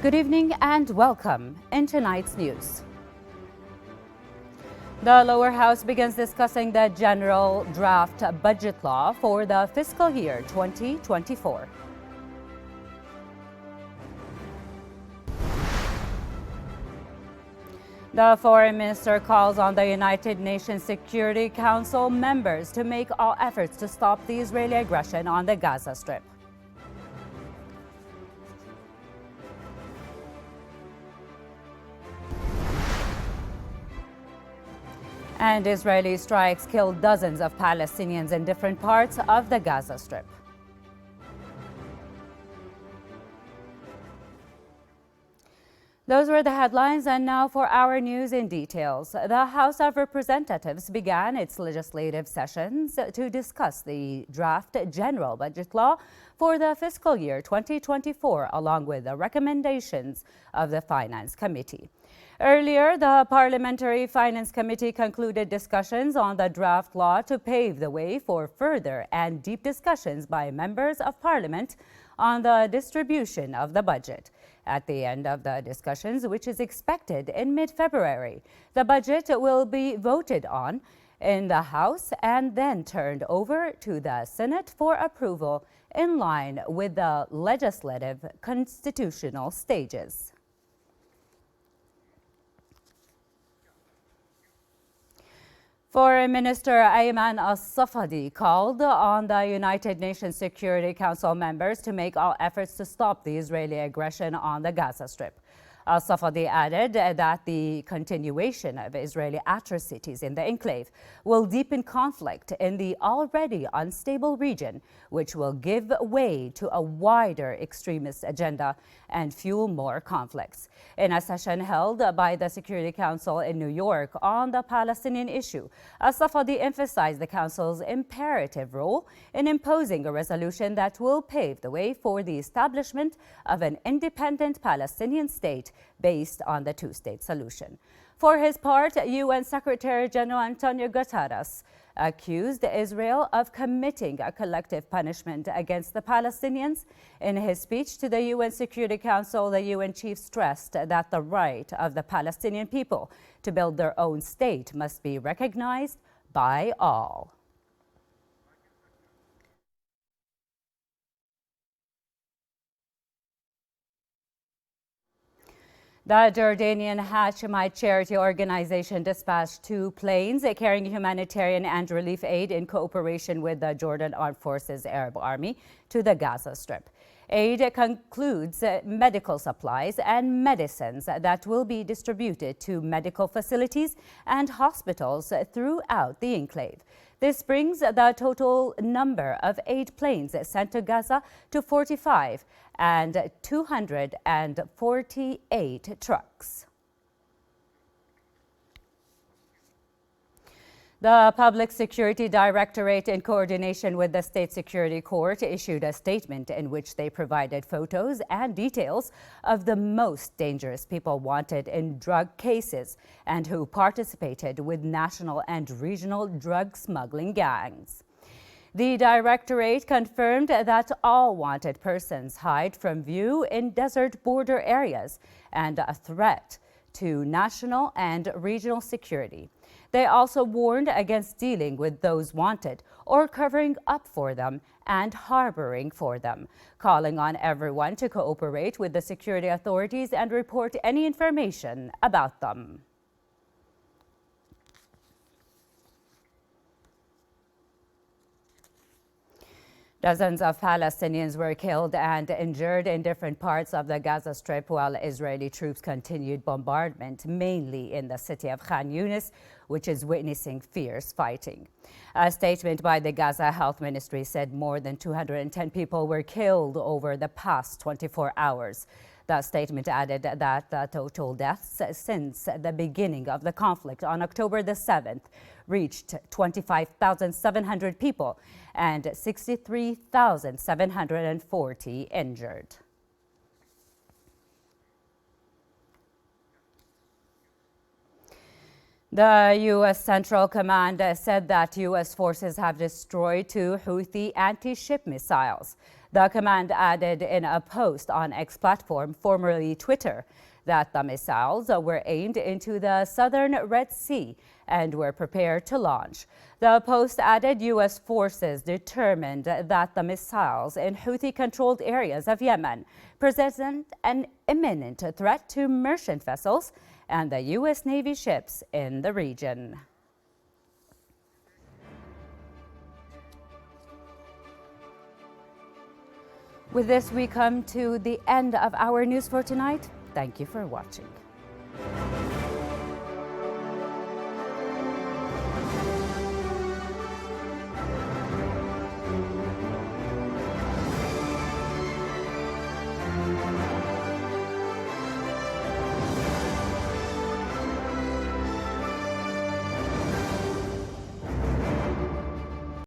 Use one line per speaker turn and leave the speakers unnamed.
Good evening and welcome in tonight's news. The lower house begins discussing the general draft budget law for the fiscal year 2024. The foreign minister calls on the United Nations Security Council members to make all efforts to stop the Israeli aggression on the Gaza Strip. And Israeli strikes killed dozens of Palestinians in different parts of the Gaza Strip. Those were the headlines, and now for our news in details. The House of Representatives began its legislative sessions to discuss the draft general budget law for the fiscal year 2024, along with the recommendations of the Finance Committee. Earlier, the Parliamentary Finance Committee concluded discussions on the draft law to pave the way for further and deep discussions by members of Parliament on the distribution of the budget. At the end of the discussions, which is expected in mid-February, the budget will be voted on in the House and then turned over to the Senate for approval in line with the legislative constitutional stages. Foreign Minister Ayman al-Safadi called on the United Nations Security Council members to make all efforts to stop the Israeli aggression on the Gaza Strip. Al-Safadi added that the continuation of Israeli atrocities in the enclave will deepen conflict in the already unstable region, which will give way to a wider extremist agenda and fuel more conflicts. In a session held by the Security Council in New York on the Palestinian issue, Al-Safadi emphasized the Council's imperative role in imposing a resolution that will pave the way for the establishment of an independent Palestinian state based on the two-state solution. For his part, UN Secretary-General Antonio Guterres accused Israel of committing a collective punishment against the Palestinians. In his speech to the UN Security Council, the UN chief stressed that the right of the Palestinian people to build their own state must be recognized by all. The Jordanian Hashemite charity organization dispatched 2 planes carrying humanitarian and relief aid in cooperation with the Jordan Armed Forces Arab Army to the Gaza Strip. Aid concludes medical supplies and medicines that will be distributed to medical facilities and hospitals throughout the enclave. This brings the total number of aid planes sent to Gaza to 45 and 248 trucks. The Public Security Directorate, in coordination with the State Security Court, issued a statement in which they provided photos and details of the most dangerous people wanted in drug cases and who participated with national and regional drug smuggling gangs. The Directorate confirmed that all wanted persons hide from view in desert border areas and a threat to national and regional security. They also warned against dealing with those wanted or covering up for them and harboring for them, calling on everyone to cooperate with the security authorities and report any information about them. Dozens of Palestinians were killed and injured in different parts of the Gaza Strip while Israeli troops continued bombardment, mainly in the city of Khan Yunis, which is witnessing fierce fighting. A statement by the Gaza Health Ministry said more than 210 people were killed over the past 24 hours. The statement added that the total deaths since the beginning of the conflict on October the 7th reached 25,700 people and 63,740 injured. The U.S. Central Command said that U.S. forces have destroyed 2 Houthi anti-ship missiles. The command added in a post on X platform, formerly Twitter, that the missiles were aimed into the southern Red Sea and were prepared to launch. The post added U.S. forces determined that the missiles in Houthi-controlled areas of Yemen present an imminent threat to merchant vessels and the U.S. Navy ships in the region. With this, we come to the end of our news for tonight. Thank you for watching.